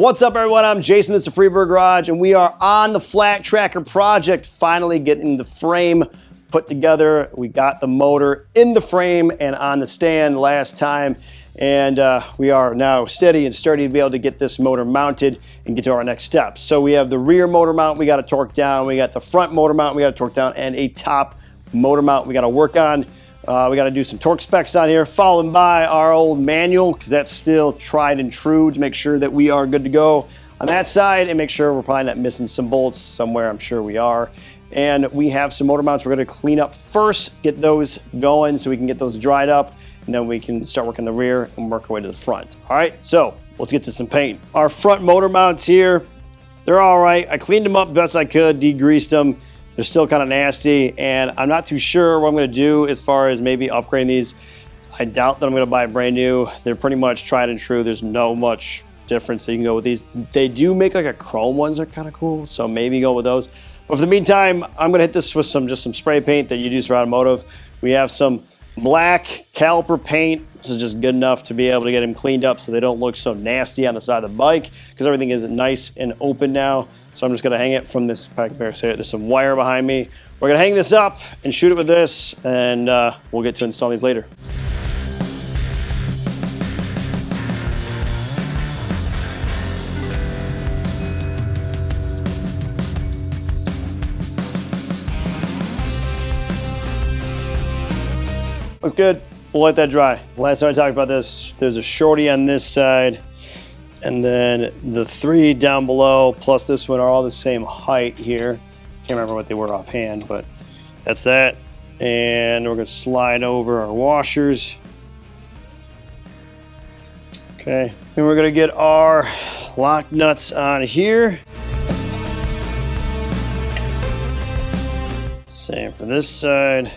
What's up, everyone? I'm Jason. This is Freeberg Garage, and we are on the flat tracker project, finally getting the frame put together. We got the motor in the frame and on the stand last time, and we are now steady and sturdy to be able to get this motor mounted and get to our next steps. So we have the rear motor mount we got to torque down, we got the front motor mount we got to torque down, and a top motor mount we got to work on. We got to do some torque specs on here, followed by our old manual, because that's still tried and true, to make sure that we are good to go on that side and make sure we're probably not missing some bolts somewhere. I'm sure we are. And we have some motor mounts we're going to clean up first, get those going so we can get those dried up, and then we can start working the rear and work our way to the front. All right, so let's get to some paint. Our front motor mounts here, they're all right. I cleaned them up best I could, degreased them. They're still kind of nasty, and I'm not too sure what I'm going to do as far as maybe upgrading these. I doubt that I'm going to buy brand new. They're pretty much tried and true. There's no much difference that you can go with these. They do make like a chrome ones that are kind of cool, so maybe go with those. But for the meantime, I'm going to hit this with just some spray paint that you use for automotive. We have some black caliper paint. This is just good enough to be able to get them cleaned up so they don't look so nasty on the side of the bike, because everything is nice and open now. So I'm just gonna hang it from this pack bear. There's some wire behind me. We're gonna hang this up and shoot it with this, and we'll get to install these later. Looks good. We'll let that dry. Last time I talked about this, there's a shorty on this side, and then the three down below, plus this one, are all the same height here. Can't remember what they were offhand, but that's that. And we're gonna slide over our washers. Okay, and we're gonna get our lock nuts on here. Same for this side.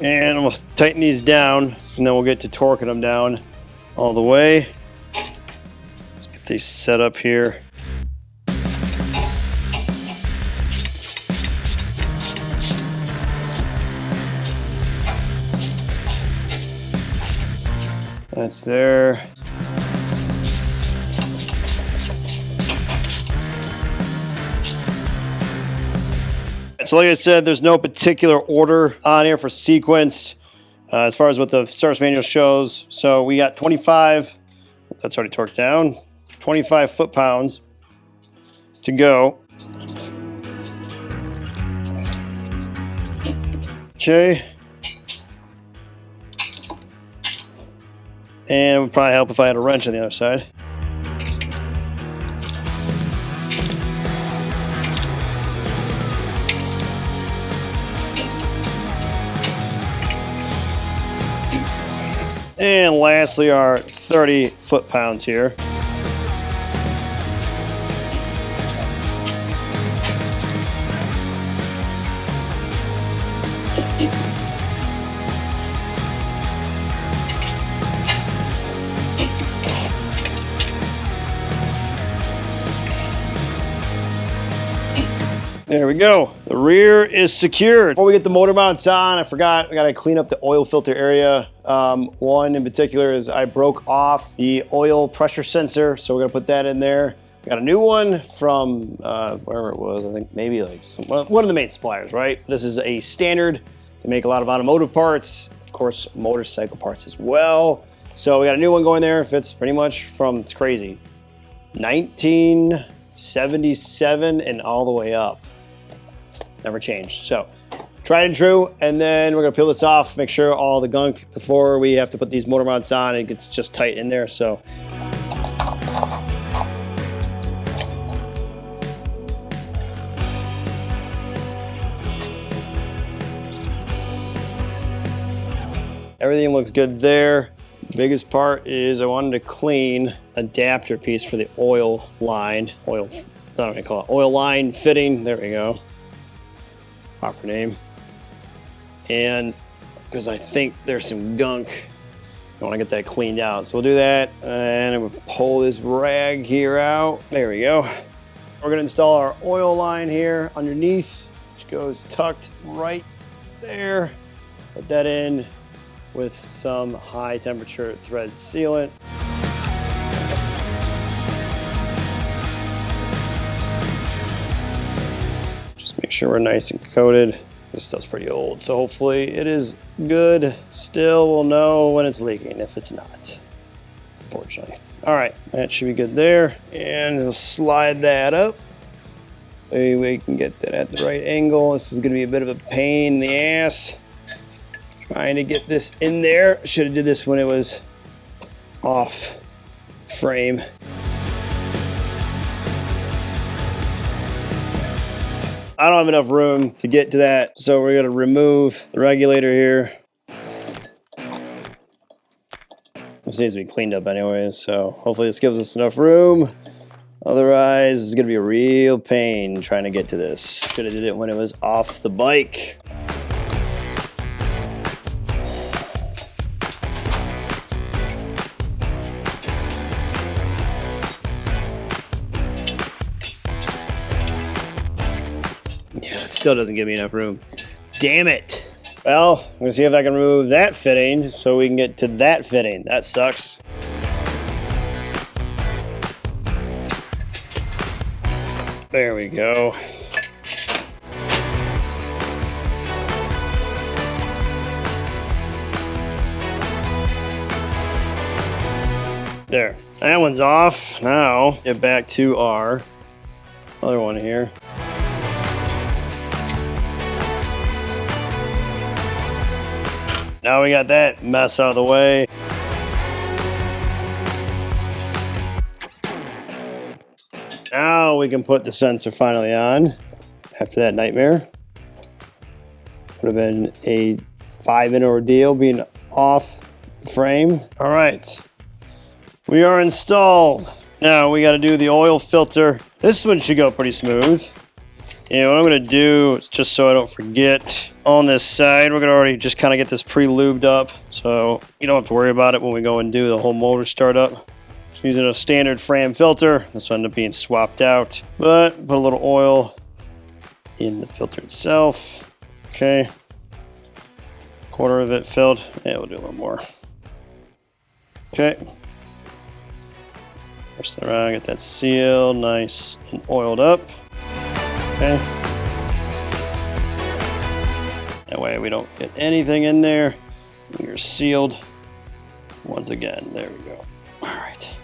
And we'll tighten these down, and then we'll get to torquing them down all the way. Let's get these set up here. That's there. So like I said, there's no particular order on here for sequence as far as what the service manual shows. So we got 25, that's already torqued down, 25 foot-pounds to go. Okay. And it would probably help if I had a wrench on the other side. And lastly, our 30 foot-pounds here. There we go. The rear is secured. Before we get the motor mounts on, I forgot, we gotta clean up the oil filter area. One in particular is I broke off the oil pressure sensor, so we're gonna put that in there. We got a new one from wherever it was, I think maybe like one of the main suppliers, right? This is a standard. They make a lot of automotive parts, of course, motorcycle parts as well. So we got a new one going there. Fits pretty much from, it's crazy, 1977 and all the way up. Never changed. So tried and true, and then we're gonna peel this off, make sure all the gunk before we have to put these motor mounts on, it gets just tight in there. So everything looks good there. The biggest part is I wanted to clean adapter piece for the oil line, I don't know what to call it, oil line fitting. There we go. Proper name. And because I think there's some gunk, I want to get that cleaned out. So we'll do that, and we'll pull this rag here out. There we go. We're going to install our oil line here underneath, which goes tucked right there. Put that in with some high temperature thread sealant. Just make sure we're nice and coated. This stuff's pretty old, so hopefully it is good. Still, we'll know when it's leaking if it's not, unfortunately. All right, that should be good there. And we'll slide that up. Maybe we can get that at the right angle. This is gonna be a bit of a pain in the ass. Trying to get this in there. Should have did this when it was off frame. I don't have enough room to get to that, so we're gonna remove the regulator here. This needs to be cleaned up anyways, so hopefully this gives us enough room. Otherwise, it's gonna be a real pain trying to get to this. Should have did it when it was off the bike. Yeah, it still doesn't give me enough room. Damn it. Well, I'm gonna see if I can remove that fitting so we can get to that fitting. That sucks. There we go. There, that one's off. Now, get back to our other one here. Now we got that mess out of the way. Now we can put the sensor finally on after that nightmare. Would have been a 5-minute ordeal being off the frame. All right, we are installed. Now we got to do the oil filter. This one should go pretty smooth. And what I'm gonna do, is just so I don't forget, on this side, we're gonna already just kind of get this pre-lubed up, so you don't have to worry about it when we go and do the whole motor startup. Just using a standard Fram filter. This will end up being swapped out, but put a little oil in the filter itself. Okay, quarter of it filled. Yeah, we'll do a little more. Okay. Push that around, get that sealed, nice and oiled up. Okay. That way we don't get anything in there. You're sealed once again. There we go. All right.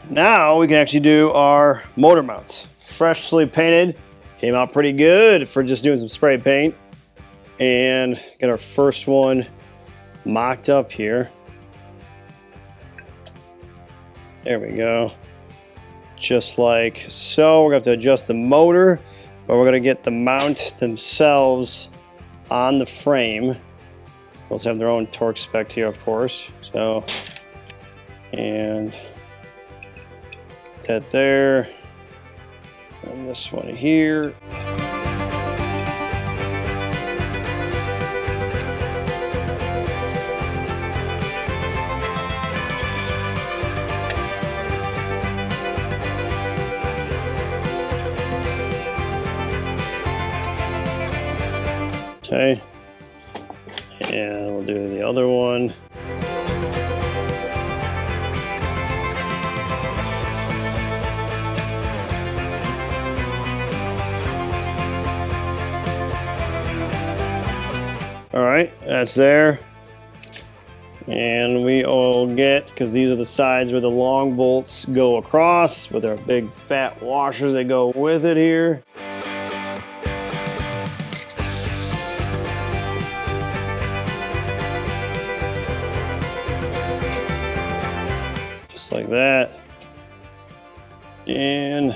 Now we can actually do our motor mounts. Freshly painted. Came out pretty good for just doing some spray paint. And get our first one mocked up here. There we go. Just like so. We're gonna have to adjust the motor, but we're gonna get the mount themselves on the frame. Those have their own torque spec here, of course. So, and that there, and this one here. Okay, and we'll do the other one. All right, that's there. And we will get, because these are the sides where the long bolts go across with our big fat washers that go with it here. Like that, and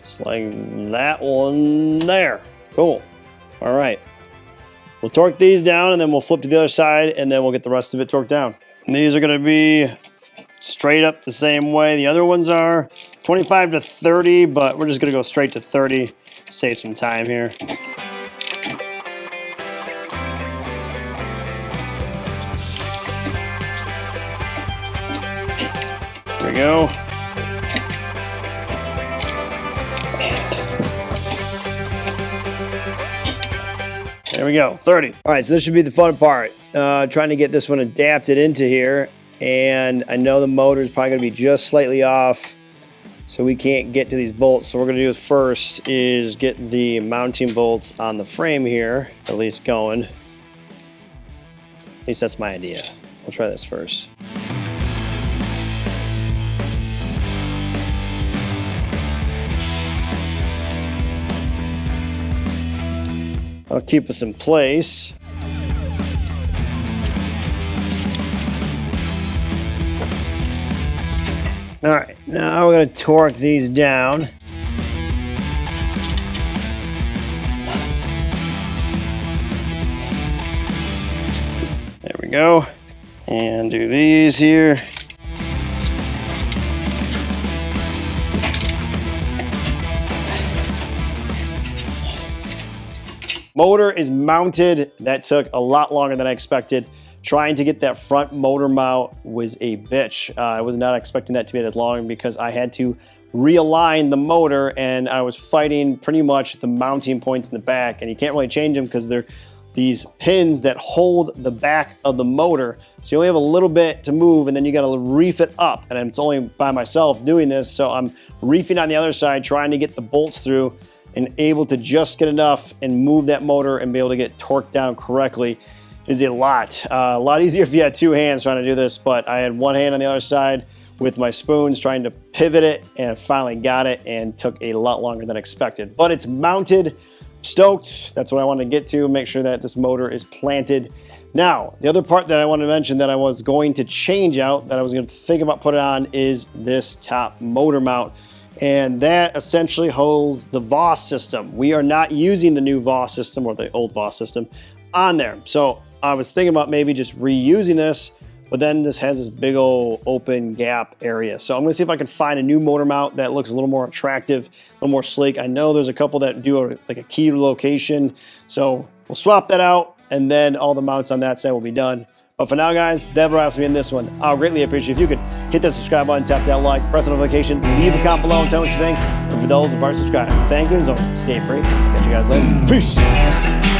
just like that one there. Cool. All right, we'll torque these down and then we'll flip to the other side and then we'll get the rest of it torqued down. And these are going to be straight up the same way the other ones are, 25 to 30, but we're just going to go straight to 30, save some time here. There we go. There we go, 30. All right, so this should be the fun part. Trying to get this one adapted into here. And I know the motor is probably gonna be just slightly off, so we can't get to these bolts. So what we're gonna do first is get the mounting bolts on the frame here, at least going. At least that's my idea. I'll try this first. I'll keep us in place. All right, now we're gonna torque these down. There we go. And do these here. Motor is mounted. That took a lot longer than I expected. Trying to get that front motor mount was a bitch. I was not expecting that to be as long because I had to realign the motor and I was fighting pretty much the mounting points in the back, and you can't really change them because they're these pins that hold the back of the motor. So you only have a little bit to move and then you gotta reef it up. And it's only by myself doing this. So I'm reefing on the other side, trying to get the bolts through and able to just get enough and move that motor and be able to get it torqued down correctly is a lot easier if you had two hands trying to do this, but I had one hand on the other side with my spoons trying to pivot it, and I finally got it and took a lot longer than expected. But it's mounted, stoked. That's what I wanted to get to, make sure that this motor is planted. Now, the other part that I wanted to mention that I was going to change out, that I was going to think about putting on, is this top motor mount. And that essentially holds the Voss system. We are not using the new Voss system or the old Voss system on there. So I was thinking about maybe just reusing this, but then this has this big old open gap area. So I'm gonna see if I can find a new motor mount that looks a little more attractive, a little more sleek. I know there's a couple that do like a key location. So we'll swap that out and then all the mounts on that side will be done. But for now, guys, that wraps me in this one. I'll greatly appreciate if you could hit that subscribe button, tap that like, press the notification, leave a comment below and tell me what you think. And for those who aren't subscribed, thank you. As always, stay free. Catch you guys later. Peace.